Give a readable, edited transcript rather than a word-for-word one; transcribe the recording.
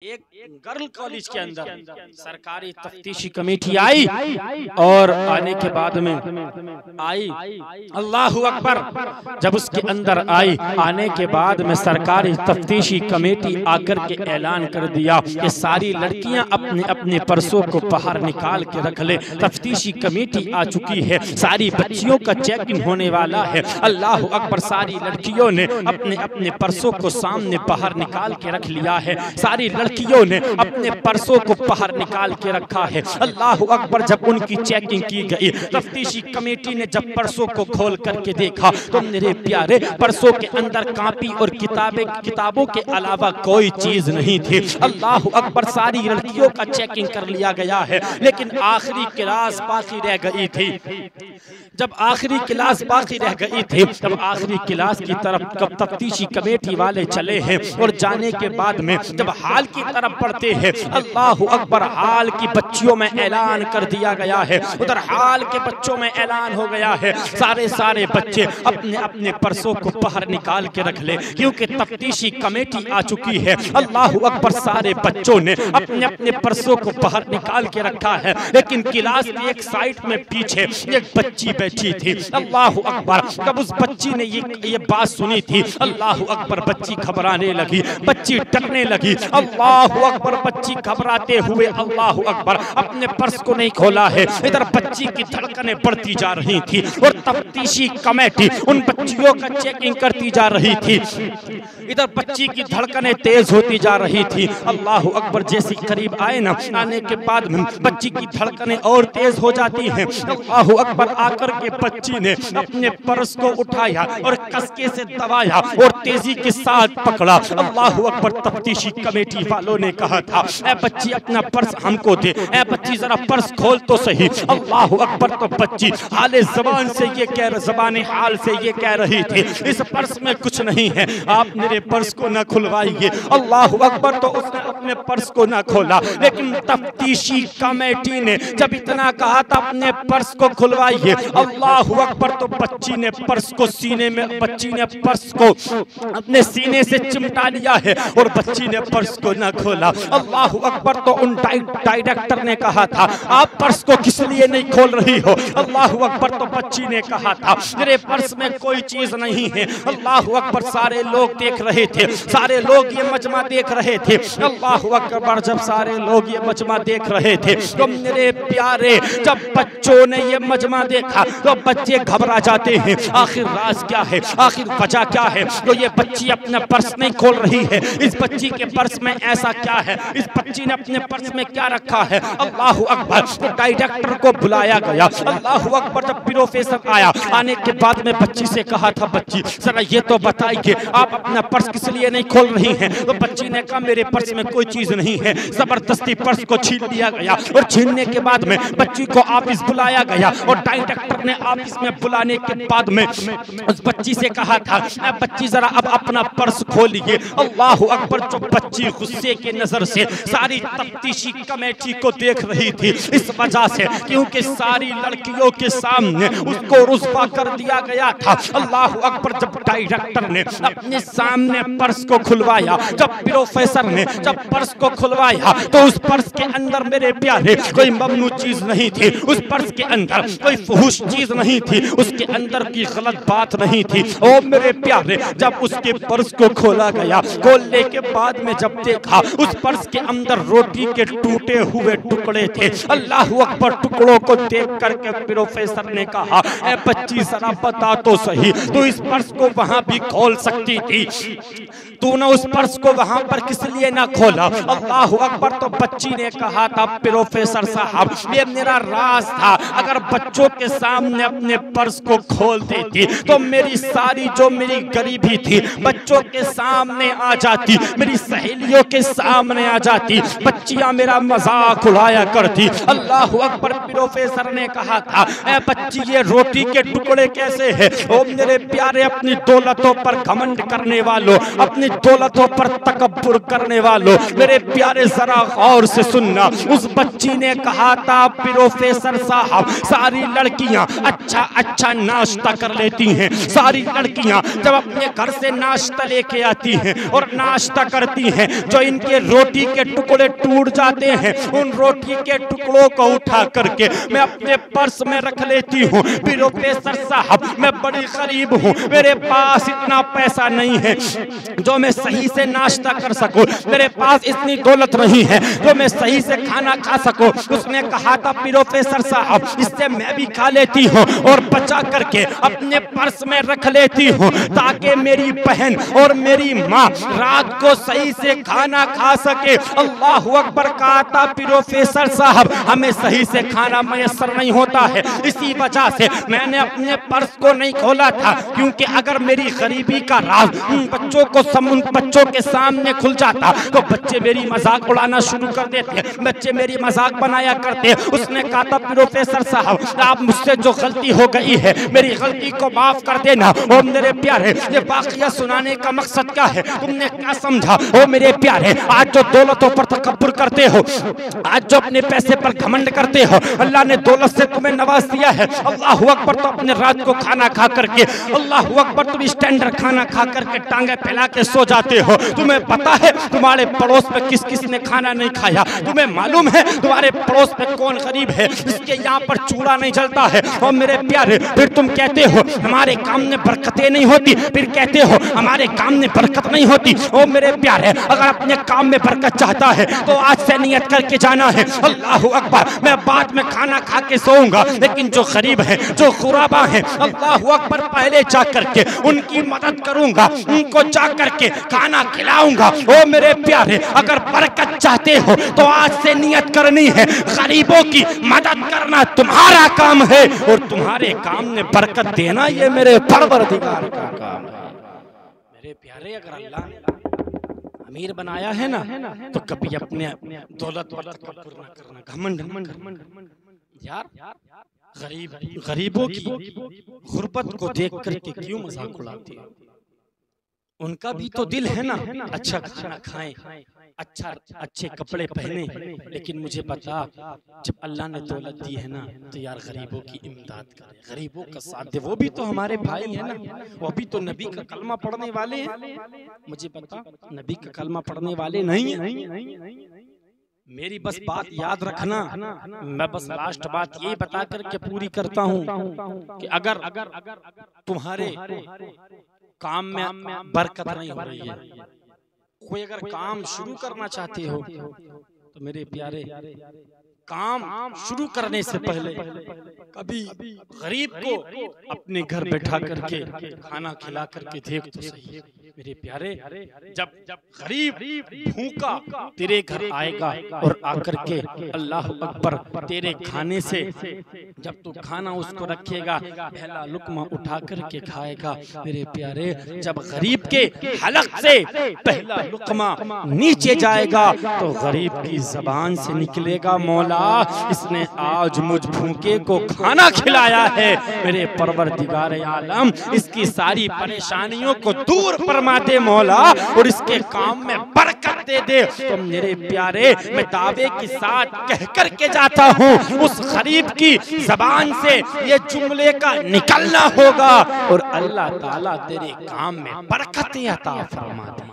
एक girl college के अंदर सरकारी तफ्तीशी कमेटी आई और आने के बाद में आई, अल्लाहु अकबर, जब उसके अंदर आई, आने के बाद में सरकारी तफ्तीशी कमेटी आकर के ऐलान कर दिया कि सारी लड़कियां अपने अपने पर्सों को बाहर निकाल के रख ले, तफ्तीशी कमेटी आ चुकी है, सारी बच्चियों का चेकिंग होने वाला है। अल्लाहु अकबर, सारी लड़कियों ने अपने अपने पर्सों को सामने बाहर निकाल के रख लिया है, सारी लड़कियों ने अपने पर्सों को बाहर निकाल के रखा है। अल्लाहु अकबर, जब उनकी चेकिंग की गई, तफ्तीशी कमेटी ने जब पर्सों को खोल करके देखा तो मेरे प्यारे, पर्सों के अंदर कॉपी और किताबों के अलावा कोई चीज नहीं थी। अल्लाहु अकबर, सारी लड़कियों का चेकिंग कर लिया गया है, लेकिन आखिरी क्लास बाकी रह गई थी। जब आखिरी क्लास बाकी रह गई थी, तब आखिरी क्लास की तरफ तफ्तीशी कमेटी वाले चले हैं और जाने के बाद में जब हाल की तरफ पढ़ते हैं, अल्लाहु अकबर, हाल की बच्चियों में ऐलान कर दिया गया है। उधर हाल के बच्चों में ऐलान हो गया है, सारे बच्चे अपने अपने पर्सों को बाहर निकाल के रख ले, क्योंकि तफ्तीशी कमेटी आ चुकी है। अल्लाहु अकबर, सारे बच्चों ने अपने अपने पर्सों को बाहर निकाल के रखा है, लेकिन क्लास की एक साइड में पीछे एक बच्ची बैठी थी। अल्लाहु अकबर, जब उस बच्ची ने ये बात सुनी थी, अल्लाहु अकबर, बच्ची घबराने लगी, बच्ची डरने लगी। अल्लाहु अकबर, बच्ची घबराते हुए अल्लाहु अकबर अपने पर्स को नहीं खोला है। इधर बच्ची की धड़कनें बढ़ती जा रही थी और तफ्तीशी कमेटी उन बच्चियों का चेकिंग करती जा रही थी। इधर बच्ची की धड़कनें तेज होती जा रही थी। अल्लाहु अकबर, जैसे करीब आए ना, आने के बाद बच्ची की धड़कनें और तेज हो जाती हैं। अल्लाहु अकबर, आकर के बच्ची ने अपने पर्स को उठाया और कसके से दबाया और तेजी के साथ पकड़ा। अल्लाहु अकबर, तफ्तीशी कमेटी वालों ने कहा था, ए बच्ची, अपना पर्स हमको दे, ए बच्ची जरा पर्स खोल तो सही। अल्लाहु अकबर, तो बच्ची हाले ज़बान से ये ज़बाने हाल से ये कह रही थी, इस पर्स में कुछ नहीं है, आप मेरे पर्स को ना खुलवाइए। अल्लाहु अकबर, तो उसने अपने पर्स को ना खोला, लेकिन तफ्तीशी कमेटी ने जब इतना कहा था अपने पर्स को खुलवाइए, अल्लाहु अकबर, तो बच्ची ने पर्स को सीने में, बच्ची ने पर्स को अपने सीने से चिमटा लिया है और बच्ची ने पर्स को ना खोला। अल्लाहु अकबर, तो उन डायरेक्टर ने कहा था, आप पर्स को किस लिए नहीं खोल रही हो? अल्लाहु अकबर, तो बच्ची ने कहा था, मेरे पर्स में कोई चीज नहीं है। अल्लाहु अकबर, सारे लोग देख रहे थे, सारे लोग ये मजमा देख रहे थे। अल्लाहु अकबर, जब सारे लोग ये मजमा देख रहे थे तो मेरे प्यारे, जब बच्चों ने ये मजमा देखा तो बच्चे घबरा जाते हैं, आखिर राज क्या है, आखिर वजह क्या है? तो ये बच्ची अपना पर्स नहीं खोल रही है, इस बच्ची के पर्स में ऐसा क्या है, इस बच्ची ने अपने पर्स में क्या रखा है? अल्लाहु अकबर, तो डायरेक्टर को बुलाया गया। अल्लाहु अकबर, जब प्रोफेसर आया, आने के बाद में बच्ची से कहा था, बच्ची जरा ये तो बताइए, आप अपना पर्स किस लिए नहीं खोल रही हैं? तो बच्ची ने कहा, मेरे पर्स में कोई चीज नहीं है। जबरदस्ती पर्स को छीन लिया गया और छीनने के बाद में बच्ची को ऑफिस बुलाया गया और डायरेक्टर ने ऑफिस में बुलाने के बाद में उस बच्ची से कहा था, बच्ची जरा अब अपना पर्स खोलिए। अल्लाहु अकबर, जो बच्ची गुस्से के नजर से सारी तफ्तीशी कमेटी को देख रही थी, इस वजह से क्योंकि सारी लड़कियों के सामने उसको रुस्वा कर दिया गया था। अल्लाहु अकबर, जब डायरेक्टर ने अपने सामने पर्स को खुलवाया, जब प्रोफेसर ने जब पर्स को खुलवाया, तो उस पर्स के अंदर मेरे प्यारे कोई ममनू चीज नहीं थी, उस पर्स के अंदर कोई फहुश चीज नहीं थी, उसके अंदर की गलत बात नहीं थी। ओ मेरे प्यारे, जब उसके पर्स को खोला गया, खोलने के बाद में जब देखा, उस पर्स के अंदर रोटी के टूटे हुए टुकड़े थे। अल्लाहु अकबर, टुकड़ों को देख करके प्रोफेसर ने कहा, ए बच्ची जरा बता तो सही, तू इस पर्स को वहां भी खोल सकती थी, तूने उस पर्स को वहां पर किस लिए ना खोला? अल्लाहु अकबर, तो बच्ची ने कहा था, प्रोफेसर साहब, ये मेरा राज था, अगर बच्चों के सामने अपने पर्स को खोल देती तो मेरी सारी जो मेरी गरीबी थी बच्चों के सामने आ जाती, मेरी सहेलियों के सामने आ जाती, बच्चियां मेरा मजाक उड़ाया करती। अल्लाहु अकबर, प्रोफेसर ने कहा था, ए बच्ची, ये रोटी के टुकड़े कैसे है? ओ मेरे प्यारे, अपनी दौलतों पर घमंड करने वाले वालों, अपनी दौलतों पर तकब्बुर करने वालों, मेरे प्यारे जरा गौर से सुनना। उस बच्ची ने कहा था प्रोफेसर साहब सारी लड़कियां अच्छा अच्छा नाश्ता कर लेती हैं, सारी लड़कियां जब अपने घर से नाश्ता लेके आती हैं और नाश्ता करती हैं, जो इनके रोटी के टुकड़े टूट जाते हैं उन रोटी के टुकड़ों को उठा करके मैं अपने पर्स में रख लेती हूँ। प्रोफेसर साहब मैं बड़ी गरीब हूँ, मेरे पास इतना पैसा नहीं है जो मैं सही से नाश्ता कर सकूं, मेरे पास इतनी दौलत नहीं है जो मैं सही से खाना खा सकूं। उसने कहा था प्रोफेसर साहब इससे मैं भी खा लेती हूँ और बचा करके अपने पर्स में रख लेती हूँ ताकि मेरी बहन और मेरी माँ रात को सही से खाना खा सके। अल्लाह अकबर। कहा था प्रोफेसर साहब हमें सही से खाना मैसर नहीं होता है, इसी वजह से मैंने अपने पर्स को नहीं खोला था, क्योंकि अगर मेरी गरीबी का राज उन बच्चों के सामने खुल जाता तो बच्चे मेरी मजाक उड़ाना शुरू कर देते, बच्चे मेरी मजाक बनाया करते। उसने कहा था प्रोफेसर साहब आप मुझसे जो गलती हो गई है मेरी गलती को माफ कर देना। और मेरे प्यारे ये वाकया सुनाने का मकसद क्या है, तुमने क्या समझा? ओ मेरे प्यारे आज जो दौलतों पर तकब्बुर करते हो, आज जो अपने पैसे पर घमंड करते हो, अल्लाह ने दौलत से तुम्हें नवाज दिया है। अल्लाह अकबर। तो अपने रात को खाना खा करके अल्लाह अकबर तुम स्टैंडर्ड खाना खा करके टांगे फैला के सो जाते हो। तुम्हें पता है तुम्हारे पड़ोस में किस किस ने खाना नहीं खाया, तुम्हें मालूम है तुम्हारे पड़ोस में कौन गरीब है इसके यहाँ पर चूड़ा नहीं जलता है। और मेरे प्यारे फिर तुम कहते हो हमारे काम में बरकतें नहीं होती, फिर कहते हो हमारे काम में बरकत नहीं होती। ओ मेरे प्यारे अगर अपने काम में बरकत चाहता है तो आज से नियत करके जाना है अल्लाह अकबर मैं बाद में खाना खा के सोऊंगा, लेकिन जो गरीब है जो खुराबा है अल्लाह अकबर पहले जा करके उनकी मदद करूंगा, उनको जा करके खाना खिलाऊंगा। ओ मेरे प्यारे अगर बरकत चाहते हो तो आज से नियत करनी है गरीबों की मदद करना तुम्हारा काम है और तुम्हारे काम में बरकत देना ये मेरे परवरदिगार का काम है। मेरे प्यारे अगर अल्लाह ने अमीर बनाया है ना तो कभी अपने दौलत पर तकब्बुर ना करना, घमंड यार। गरीबों की गुर्बत को देख करके क्यों मजाक उड़ाते हो? उनका भी तो दिल है ना अच्छा खाना खाएं, अच्छे कपड़े पहने, लेकिन मुझे बता जब अल्लाह ने दौलत दी है ना तो यार गरीबों की इमदाद करे, गरीबों का साथ दे। वो भी तो हमारे भाई है ना, वो भी तो नबी का कलमा पढ़ने वाले हैं। मुझे बता नबी का कलमा पढ़ने वाले नहीं है? मेरी बस बात याद रखना, मैं बस लास्ट बात यही बता करके पूरी करता हूँ कि अगर तुम्हारे काम में बरकत नहीं हो रही है, कोई अगर काम शुरू करना चाहते हो तो मेरे प्यारे काम शुरू करने से पहले कभी गरीब को अपने घर बैठा करके खाना खिला करके देख तो सही। मेरे प्यारे जब गरीब भूखा तेरे घर आएगा और आकर के अल्लाह अकबर तेरे खाने से जब तू खाना उसको रखेगा पहला लुकमा उठा करके खाएगा। मेरे प्यारे जब गरीब के हलक से पहला लुकमा नीचे जाएगा तो गरीब की जबान से निकलेगा मौला इसने आज मुझ भूखे को खाना खिलाया है। मेरे परवरदिगार आलम इसकी सारी परेशानियों को दूर फरमा दे मौला और इसके काम में बरकत दे दे। तो मेरे प्यारे मैं दावे के साथ कह कर के जाता हूँ उस गरीब की जबान से ये जुमले का निकलना होगा और अल्लाह ताला तेरे काम में बरकत अता फरमा दे।